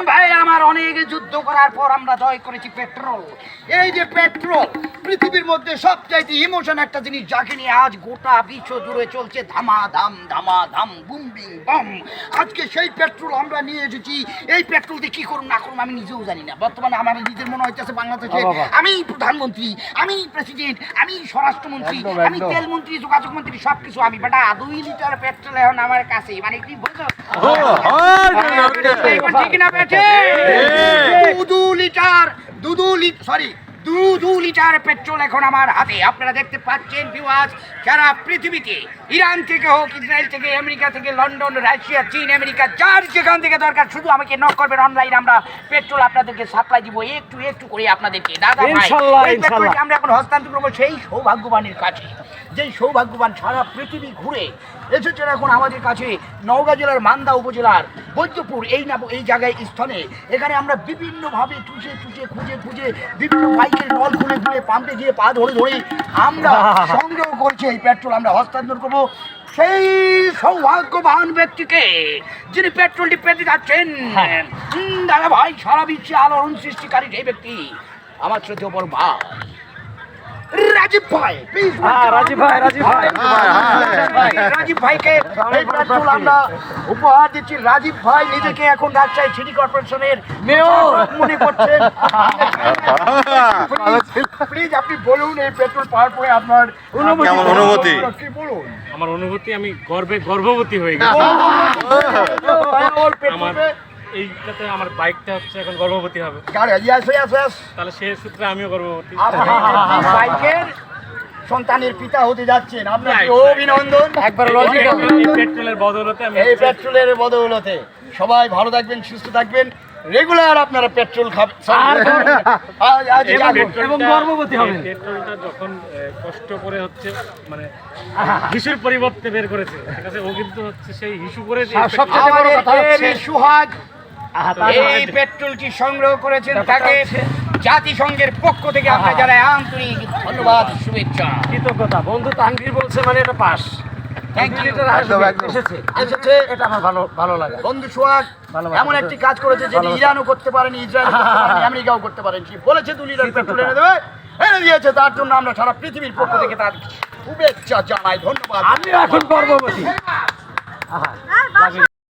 ভাই আমার অনেক যুদ্ধ করার পর আমরা জয় করেছি পেট্রোল। এই যে পেট্রোল পৃথিবীর মধ্যে সবচাইতে ইমোশন একটা জিনিস, যাকে নিয়ে আজ গোটা বিশ্ব জুড়ে চলছে ধামাধাম বুম বিং বম। আজকে সেই পেট্রোল আমরা নিয়ে এসেছি। এই পেট্রোল দিয়ে কি করুন না করুন আমি নিজেও জানি না। বর্তমানে আমার নিজের মনে হচ্ছে বাংলাদেশে আমি প্রধানমন্ত্রী, আমি প্রেসিডেন্ট, আমি স্বরাষ্ট্রমন্ত্রী, আমি তেলমন্ত্রী, যোগাযোগ মন্ত্রী, সবকিছু আমি। বেটা 2 লিটার পেট্রোল এখন আমার কাছে, মানে কি বলছো? ঠিক না বেটে? 2 লিটার পেট্রোল এখন আমার হাতে। আপনারা দেখতে পাচ্ছেন ভিউয়ার্স, সারা পৃথিবীতে ইরান থেকে হোক, ইসরায়েল থেকে, আমেরিকা থেকে, লন্ডন, রাশিয়া, চীন, আমেরিকা, যার যেখান থেকে দরকার শুধু আমাকে নক করবেন অনলাইন। আমরা পেট্রোল আপনাদেরকে সাপ্লাই দিব একটু একটু করে আপনাদেরকে। দাদা ভাই, এই পেট্রোলকে আমরা এখন হস্তান্তর করবো সেই সৌভাগ্যবানের কাছে, যেই সৌভাগ্যবান সারা পৃথিবী ঘুরে এসেছেন এখন আমাদের কাছে। নওগাঁ জেলার মান্দা উপজেলার বৈদ্যপুর এই জায়গায় স্থানে, এখানে আমরা বিভিন্নভাবে খুঁজে বিভিন্ন বাইকের নল খুলে পাম্পে গিয়ে পা ধরে আমরা সংগ্রহ করছি এই পেট্রোল। আমরা হস্তান্তর করবো সেই সৌভাগ্যবান ব্যক্তিকে যিনি পেট্রোলটি পেতে যাচ্ছেন। দাদা ভাই, সারা বিশ্বে আলোড়ন সৃষ্টিকারী সেই ব্যক্তি আমার শ্রদ্ধেয় বড় ভাই রাজীব ভাই। রাজীব ভাইকে এই পেট্রোল আমরা উপহার দিচ্ছি। রাজীব ভাই নিজেকে এখন রাজশাহী সিটি কর্পোরেশনের মেয়র মনে করছেন। প্লিজ আপনি বলুন এই পেট্রোল পাওয়ার পরে আপনার অনুভূতি কি বলুন? আমার অনুভূতি, আমি গর্ভবতী হয়ে গেছি। এইটাতে আমার বাইকটা হচ্ছে এখন গর্ভবতী হবে, তাহলে সে সূত্রে আমিও গর্ভবতী। বাইকের সন্তানের পিতা হতে যাচ্ছেন, আপনাকে অভিনন্দন। একবার পেট্রোলের বদৌলতে এই পেট্রোলের বদৌলতে সবাই ভালো থাকবেন, সুস্থ থাকবেন, রেগুলার আপনারা পেট্রোল খাবেন এবং গর্ভবতী হবেন। পেট্রোলটা যখন কষ্ট করে হচ্ছে মানে হিসুর পরিবর্তে বের করেছে, ঠিক আছে, ও কিন্তু হচ্ছে সেই হিসু করে সুহাগ এই পেট্রোলটি সংগ্রহ করেছেন, তাকে জাতিসংঘের পক্ষ থেকে আমরা যারা আন্তরিক ধন্যবাদ, শুভেচ্ছা, কৃতজ্ঞতা। বন্ধু তানভীর বলছে মানে এটা পাস। এটা আমার ভালো লাগে। বন্ধু সোহাগ এমন একটি কাজ করেছে যেটি ইরানও করতে পারেনি, ইসরায়েল করতে পারেনি, আমেরিকাও করতে পারেনি। বলেছে 2 লিটার পেট্রোল এনে দেবে, এনে দিয়েছে। তার জন্য আমরা সারা পৃথিবীর পক্ষ থেকে তার শুভেচ্ছা জানাই, ধন্যবাদ। আমি এখন গর্ভবতী।